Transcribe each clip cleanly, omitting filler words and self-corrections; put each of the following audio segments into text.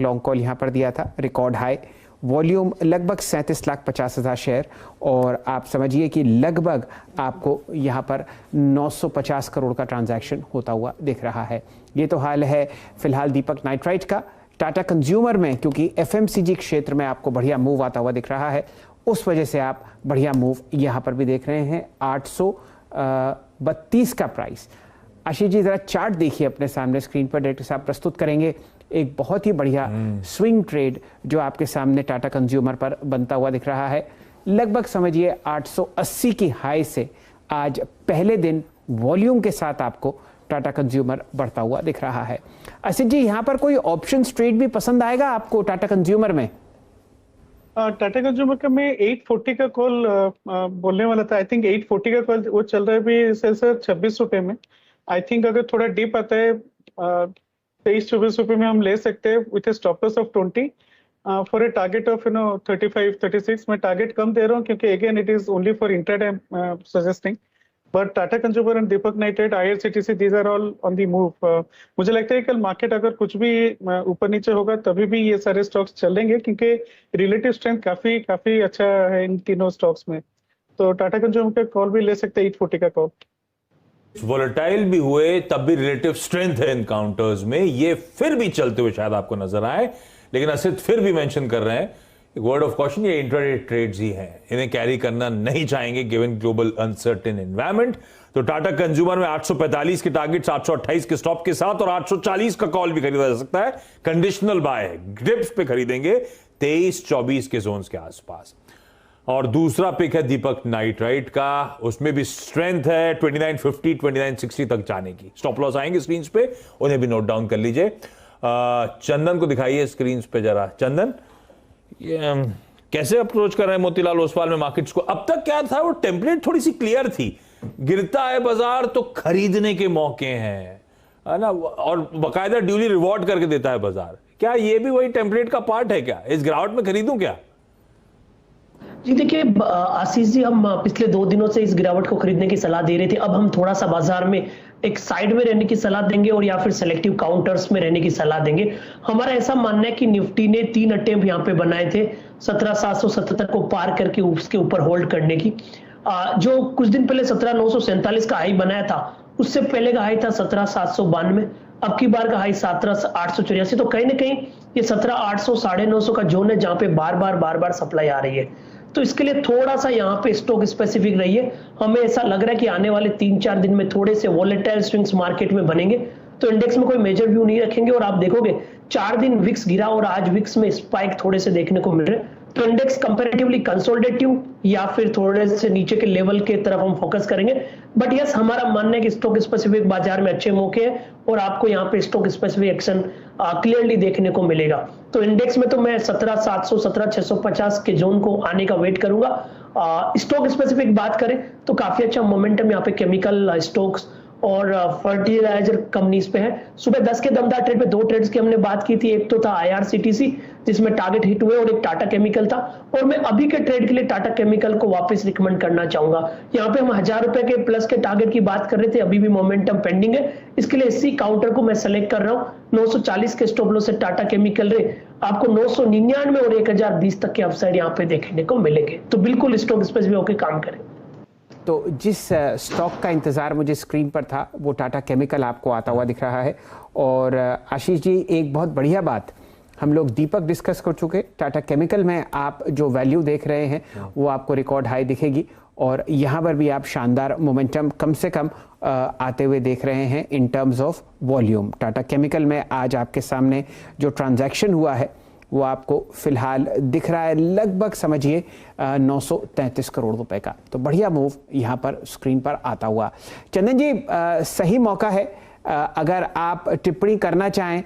Long call यहाँ पर दिया था, रिकॉर्ड हाई वॉल्यूम लगभग 37,50,000 शेयर, और आप समझिए कि लगभग आपको यहाँ पर 950 करोड़ का ट्रांजैक्शन होता हुआ दिख रहा है। ये तो हाल है फिलहाल दीपक नाइट्राइट का। टाटा कंज्यूमर में क्योंकि एफएमसीजी क्षेत्र में आपको बढ़िया मूव आता हुआ दिख रहा है, उस वजह से आप बढ़िया मूव यहाँ पर भी देख रहे हैं। 832 का प्राइस। आशीष जी जरा चार्ट देखिए अपने सामने स्क्रीन पर, डायरेक्टर साहब प्रस्तुत करेंगे। एक बहुत ही बढ़िया स्विंग ट्रेड जो आपके सामने टाटा कंज्यूमर पर बनता हुआ दिख रहा है। लगभग समझिए 880 की हाई से आज पहले दिन वॉल्यूम के साथ आपको टाटा कंज्यूमर बढ़ता हुआ दिख रहा है। आशीष जी यहाँ पर कोई ऑप्शंस ट्रेड भी पसंद आएगा आपको टाटा कंज्यूमर में? टाटा कंज्यूमर का मैं 840 का कॉल बोलने वाला था। आई थिंक 840 का कॉल वो चल रहा है भी सर 26 रुपए में। आई थिंक अगर थोड़ा डीप आता है 23-24 रुपए में हम ले सकते हैं with stop loss of 20 for a target of 35-36। मैं टारगेट कम दे रहा हूँ क्योंकि again it is only for intraday suggesting. But Tata consumer and Deepak nitrite, IRCTC, these are all on the move. मुझे लगता है कल मार्केट अगर कुछ भी ऊपर नीचे होगा तभी भी ये सारे स्टॉक्स चलेंगे क्योंकि रिलेटिव स्ट्रेंथ काफी अच्छा है इन तीनों स्टॉक्स में। तो टाटा कंज्यूमर का कॉल भी ले सकते हैं 840 का कॉल। वोलेटाइल भी हुए तब भी रिलेटिव स्ट्रेंथ है इन काउंटर्स में, ये फिर भी चलते हुए शायद आपको नजर आए। लेकिन असित फिर भी मेंशन कर रहे हैं वर्ड ऑफ कॉशन, ये इंट्राडे ट्रेड्स ही हैं, इन्हें कैरी करना नहीं चाहेंगे गिवन ग्लोबल अनसर्टेन एनवायरमेंट। तो टाटा कंज्यूमर में 845 के टारगेट, 828 के स्टॉप के साथ और 840 का कॉल भी खरीदा जा सकता है। कंडीशनल बाय है, डिप्स पे खरीदेंगे 23-24 के जोन्स के आसपास। और दूसरा पिक है दीपक नाइट्राइट का, उसमें भी स्ट्रेंथ है 2950 2960 तक जाने की। स्टॉप लॉस आएंगे स्क्रीन पे, उन्हें भी नोट डाउन कर लीजिए। चंदन को दिखाइए स्क्रीन पे जरा। चंदन, ये कैसे अप्रोच कर रहे हैं मोतीलाल ओसवाल में मार्केट्स को? अब तक क्या था, वो टेम्पलेट थोड़ी सी क्लियर थी, गिरता है बाजार तो खरीदने के मौके हैं, है ना, और बाकायदा ड्यूली रिवॉर्ड करके देता है बाजार। क्या ये भी वही टेम्पलेट का पार्ट है क्या? इस गिरावट में खरीदूं क्या? जी देखिए आशीष जी, हम पिछले 2 दिनों से इस गिरावट को खरीदने की सलाह दे रहे थे। अब हम थोड़ा सा बाजार में एक साइड में रहने की सलाह देंगे और या फिर सेलेक्टिव काउंटर्स में रहने की सलाह देंगे। हमारा ऐसा मानना है कि निफ्टी ने 3 अटेम्प्ट यहाँ पे बनाए थे 17,777 को पार करके उसके ऊपर होल्ड करने की। जो कुछ दिन पहले 17,947 का हाई बनाया था, उससे पहले का हाई था 17,792, अब की बार का हाई 17,884। तो कहीं ना कहीं ये 17,800 950 का जोन है जहां पे बार बार सप्लाई आ रही है। तो इसके लिए थोड़ा सा यहाँ पे स्टॉक स्पेसिफिक रहिए। हमें ऐसा लग रहा है कि आने वाले 3-4 दिन में थोड़े से वॉलेटाइल स्विंग्स मार्केट में बनेंगे, तो इंडेक्स में कोई मेजर व्यू नहीं रखेंगे। और आप देखोगे 4 दिन विक्स गिरा और आज विक्स में स्पाइक थोड़े से देखने को मिल रहे हैं। तो इंडेक्स कंपैरेटिवली कंसोलिडेटिव या फिर थोड़े से नीचे के लेवल के तरफ हम फोकस करेंगे। बट यस, हमारा मानना है कि स्टॉक स्पेसिफिक बाजार में अच्छे मौके हैं और आपको यहाँ पे स्टॉक स्पेसिफिक एक्शन क्लियरली देखने को मिलेगा। तो इंडेक्स में तो मैं 17,700 17,650 के जोन को आने का वेट करूंगा। स्टॉक स्पेसिफिक बात करें तो काफी अच्छा मोमेंटम यहाँ पे केमिकल स्टॉक्स और फर्टिलाइजर कंपनीज पे है। सुबह 10 के दमदार ट्रेड पे 2 ट्रेड्स की हमने बात की थी। एक तो था IRCTC जिसमें टारगेट हिट हुए और एक टाटा केमिकल था। और मैं अभी के ट्रेड के लिए टाटा केमिकल को वापस रिकमेंड करना चाहूंगा। यहाँ पे हम 1000 रुपए के प्लस के टारगेट की बात कर रहे थे, अभी भी मोमेंटम पेंडिंग है। इसके लिए इसी काउंटर को मैं सेलेक्ट कर रहा हूँ। 940 के स्टॉप लॉस से टाटा केमिकल रे आपको 999 और 1020 तक के अपसाइड यहाँ पे देखने को मिलेंगे। तो बिल्कुल स्टॉक स्पेसिफिक होकर काम करें। तो जिस स्टॉक का इंतज़ार मुझे स्क्रीन पर था वो टाटा केमिकल आपको आता हुआ दिख रहा है। और आशीष जी, एक बहुत बढ़िया बात हम लोग दीपक डिस्कस कर चुके। टाटा केमिकल में आप जो वैल्यू देख रहे हैं वो आपको रिकॉर्ड हाई दिखेगी और यहाँ पर भी आप शानदार मोमेंटम कम से कम आते हुए देख रहे हैं in terms of volume. Tata chemical में आज आपके सामने जो ट्रांजैक्शन हुआ है वो आपको फिलहाल दिख रहा है लगभग समझिए 933 करोड़ रुपए का। तो बढ़िया मूव यहाँ पर स्क्रीन पर आता हुआ। चंदन जी, सही मौका है अगर आप टिप्पणी करना चाहें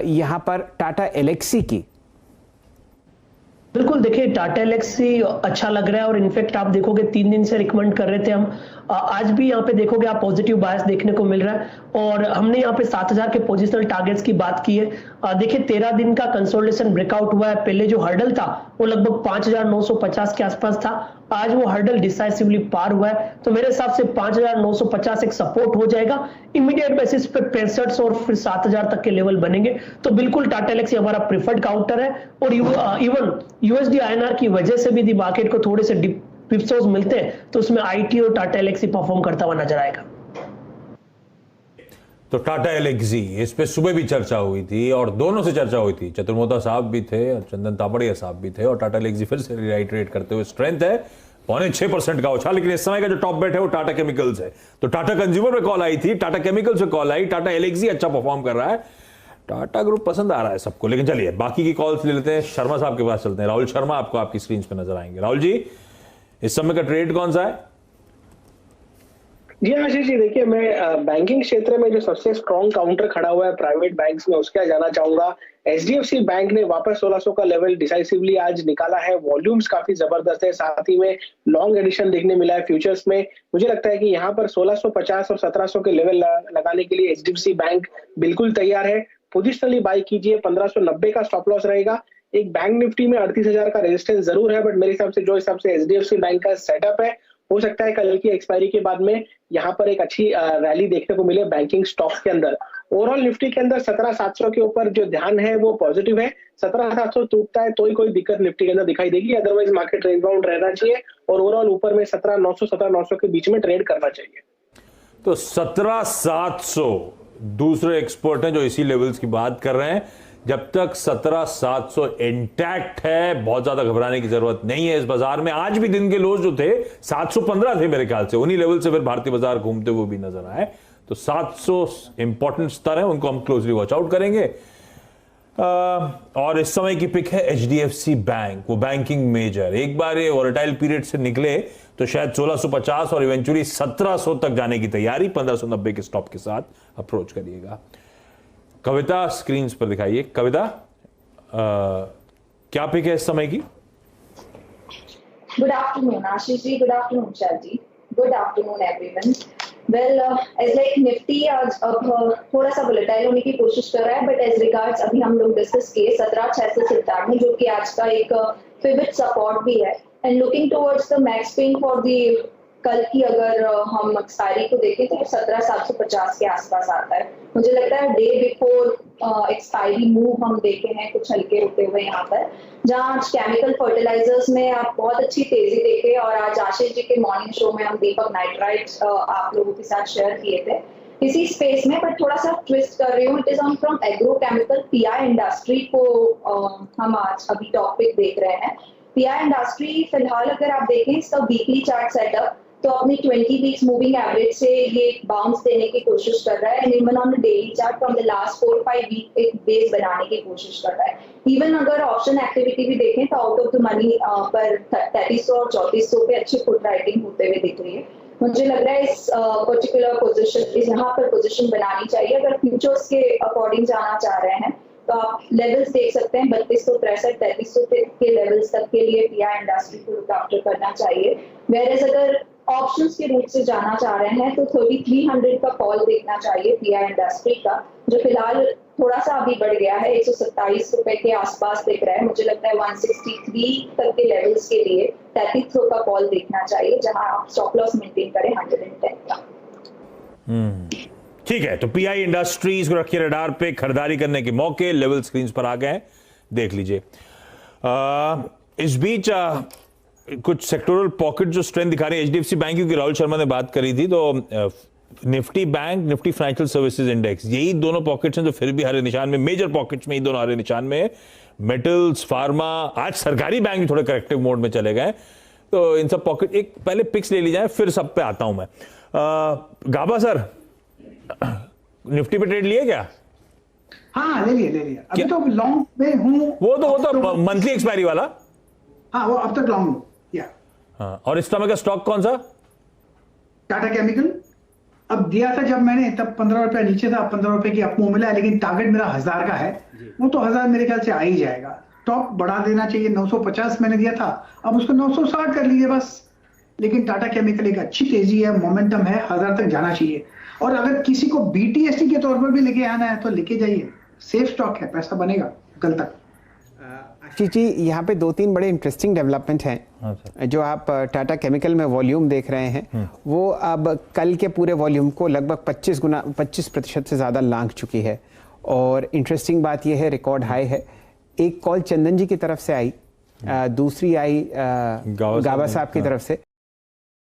यहाँ पर टाटा एलेक्सी की। बिल्कुल बिल्कुल, देखिए टाटा एलेक्सी अच्छा लग रहा है और इनफैक्ट आप देखोगे 3 दिन से रिकमेंड कर रहे थे हम, आज भी यहाँ पे देखोगे आप पॉजिटिव बायस देखने को मिल रहा है और हमने यहाँ पे 7000 के पोजिशनल टारगेट्स की बात की है। देखिए 13 दिन का कंसोलिडेशन ब्रेकआउट हुआ है, पहले जो हर्डल था वो लगभग 5950 के आसपास था, आज वो हर्डल डिसाइसिवली पार हुआ है, तो मेरे हिसाब से 5950 एक सपोर्ट हो जाएगा, इमीडिएट बेसिस पे 65 और फिर 7000 तक के लेवल बनेंगे, तो बिल्कुल टाटा एलेक्सी हमारा प्रिफर्ड काउंटर है और इवन यूएसडी आईएनआर की वजह से भी दी मार्केट को थोड़े से पिप्सोस मिलते हैं, तो उसमें आईटी और टाटा एलेक्सी परफॉर्म करता हुआ नजर आएगा। तो टाटा एलेक्सी इस पे सुबह भी चर्चा हुई थी और दोनों से चर्चा हुई थी, चतुर्मोता साहब भी थे और चंदन तापड़िया साहब भी थे, और टाटा एलेक्सी फिर से रिआइटरेट करते हुए स्ट्रेंथ है 6.25% का उछाल, लेकिन इस समय का जो टॉप बेट है वो टाटा केमिकल्स है। तो टाटा कंज्यूमर पे कॉल आई थी, टाटा केमिकल्स पे कॉल आई, टाटा एलेक्सी अच्छा परफॉर्म कर रहा है, टाटा ग्रुप पसंद आ रहा है सबको। लेकिन चलिए बाकी की कॉल्स ले लेते हैं, शर्मा साहब के पास चलते हैं। राहुल शर्मा आपको आपकी स्क्रीन पे नजर आएंगे। राहुल जी, इस समय का ट्रेड कौन सा है? जी आशीष जी, देखिए मैं बैंकिंग क्षेत्र में जो सबसे स्ट्रॉन्ग काउंटर खड़ा हुआ है प्राइवेट बैंक्स में उसके जाना चाहूंगा। एचडीएफसी बैंक ने वापस 1600 का लेवल डिसाइसिवली आज निकाला है, वॉल्यूम्स काफी जबरदस्त है, साथ ही में लॉन्ग एडिशन देखने मिला है फ्यूचर्स में। मुझे लगता है कि यहाँ पर 1650 और 1700 के लेवल लगाने के लिए एचडीएफसी बैंक बिल्कुल तैयार है। पोजिशनली बाई कीजिए, 1590 का स्टॉप लॉस रहेगा। एक बैंक निफ्टी में 38,000 का रेजिस्टेंस जरूर है, बट मेरे हिसाब से जो हिसाब से एचडीएफसी बैंक का सेटअप है, हो सकता है कल की एक्सपायरी के बाद में यहाँ पर एक अच्छी रैली देखने को मिले बैंकिंग स्टॉक्स के अंदर। ओवरऑल निफ्टी के अंदर 17,700 के ऊपर जो ध्यान है वो पॉजिटिव है, 17,700 टूटता है तो ही कोई दिक्कत निफ्टी के अंदर दिखाई देगी, अदरवाइज मार्केट रेंज बाउंड रहना चाहिए और ओवरऑल ऊपर में 17,900 के बीच में ट्रेड करना चाहिए। तो 17,700 दूसरे एक्सपर्ट हैं जो इसी लेवल्स की बात कर रहे हैं। जब तक 17,700 इंटैक्ट है, बहुत ज्यादा घबराने की जरूरत नहीं है इस बाजार में। आज भी दिन के लोज जो थे 715 थे मेरे ख्याल से, उन्हीं लेवल से फिर भारतीय बाजार घूमते हुए भी नजर आए। तो 700 इंपॉर्टेंट स्तर है, उनको हम क्लोजली वॉच आउट करेंगे। और इस समय की पिक है एचडीएफसी बैंक, वो बैंकिंग मेजर। एक बार ये वॉलेटाइल पीरियड से निकले तो शायद 1650 और इवेंचुअली 1700 तक जाने की तैयारी, 1590 के स्टॉप के साथ अप्रोच करिएगा। कविता स्क्रीन पर दिखाइए। कविता, क्या पिक है इस समय की? Good afternoon Ashish ji, good afternoon Shah ji, good afternoon everyone. Well as like Nifty आज अब थोड़ा सा वोलेटाइल होने की कोशिश कर रहा है, बट एज रिगार्ड्स अभी हम लोग डिस्कस किए 17,697 जो कि आज का एक पिवट सपोर्ट भी है, and looking towards the max pain for the कल की अगर हम एक्सपायरी को देखें तो 17,750 के आसपास आता है। मुझे लगता है डे बिफोर एक्सपायरी मूव हम देखे हैं कुछ हल्के होते हुए यहाँ पर, जहाँ आज केमिकल फर्टिलाइजर्स में आप बहुत अच्छी तेजी देखे, और आज आशीष जी के मॉर्निंग शो में हम दीपक नाइट्राइट आप लोगों के साथ शेयर किए थे इसी स्पेस में, बट थोड़ा सा ट्विस्ट कर रही हूँ। It is on from agrochemical pi industry को हम आज अभी टॉपिक देख रहे हैं। पीआई इंडस्ट्री फिलहाल अगर आप देखें इसका वीकली चार्ट सेटअप तो अपनी 20 वीक्स मूविंग एवरेज से ये बाउंस देने की कोशिश कर रहा है, and even on the daily chart from the last 4-5 week एक बेस बनाने की कोशिश कर रहा है। इवन अगर ऑप्शन एक्टिविटी भी देखें तो आउट ऑफ द मनी पर 3300 और 3400 पे अच्छी फुट राइटिंग होते हुए दिख रही है। मुझे लग रहा है इस पर्टिकुलर पोजीशन, इस यहाँ पर पोजीशन बनानी चाहिए। अगर फ्यूचर्स के अकॉर्डिंग जाना चाह रहे हैं तो आप लेवल्स देख सकते हैं 3263 3300 के लेवल्स तक के लिए पीआई इंडस्ट्री को लुक आफ्टर करना चाहिए। वेयरएज अगर ऑप्शंस के रूट से जाना चाह रहे हैं तो 3300 का कॉल देखना चाहिए पीआई इंडस्ट्री का, जो फिलहाल थोड़ा सा अभी बढ़ गया है, 127 रुपए के आसपास दिख रहा है। मुझे लगता है 163 तक के लेवल्स के लिए 3300 का कॉल देखना चाहिए, जहां आप स्टॉप लॉस मेंटेन करें 110 का। ठीक है, तो पीआई इंडस्ट्रीज को रखिए रडार पे, खरीदारी करने के मौके लेवल स्क्रीन पर आ गए, देख लीजिए। इस बीच कुछ सेक्टोरल पॉकेट जो स्ट्रेंथ दिखा रहे हैं एचडीएफसी बैंक, क्योंकि राहुल शर्मा ने बात करी थी, तो Nifty bank, Nifty financial services index, यही दोनों पॉकेट्स हैं जो फिर भी हरे निशान में, मेजर पॉकेट्स में ही दोनों हरे निशान में है। मेटल्स, फार्मा, आज सरकारी बैंक भी थोड़े करेक्टिव मोड में चले गए, तो इन सब पॉकेट एक पहले पिक्स ले ली जाए, फिर सब पे आता हूं मैं। गाबा सर, निफ्टी पे ट्रेड लिए क्या? हाँ, ले लिया अभी तो लॉन्ग में हूं। वो तो मंथली एक्सपायरी वाला, हाँ वो अब तक लॉन्ग या। हाँ, और इस समय का स्टॉक कौन सा? टाटा केमिकल। अब दिया था जब मैंने तब 15 रुपया नीचे था, 15 रुपए की अप मूव मिला है, लेकिन टारगेट मेरा 1000 का है, वो तो 1000 मेरे ख्याल से आ ही जाएगा। स्टॉप बढ़ा देना चाहिए। 950 मैंने दिया था, अब उसको 960 कर लीजिए बस। लेकिन टाटा केमिकल एक अच्छी तेजी है, मोमेंटम है, 1000 तक जाना चाहिए। और अगर किसी को बीटीएसटी के तौर पर भी लेके आना है तो लेके जाइए, सेफ स्टॉक है, पैसा बनेगा कल तक। आशीष जी, यहाँ पे 2-3 बड़े इंटरेस्टिंग डेवलपमेंट हैं जो आप टाटा केमिकल में वॉल्यूम देख रहे हैं, वो अब कल के पूरे वॉल्यूम को लगभग 25% से ज़्यादा लांघ चुकी है। और इंटरेस्टिंग बात यह है, रिकॉर्ड हाई है। एक कॉल चंदन जी की तरफ से आई, दूसरी आई गाबा साहब की तरफ से।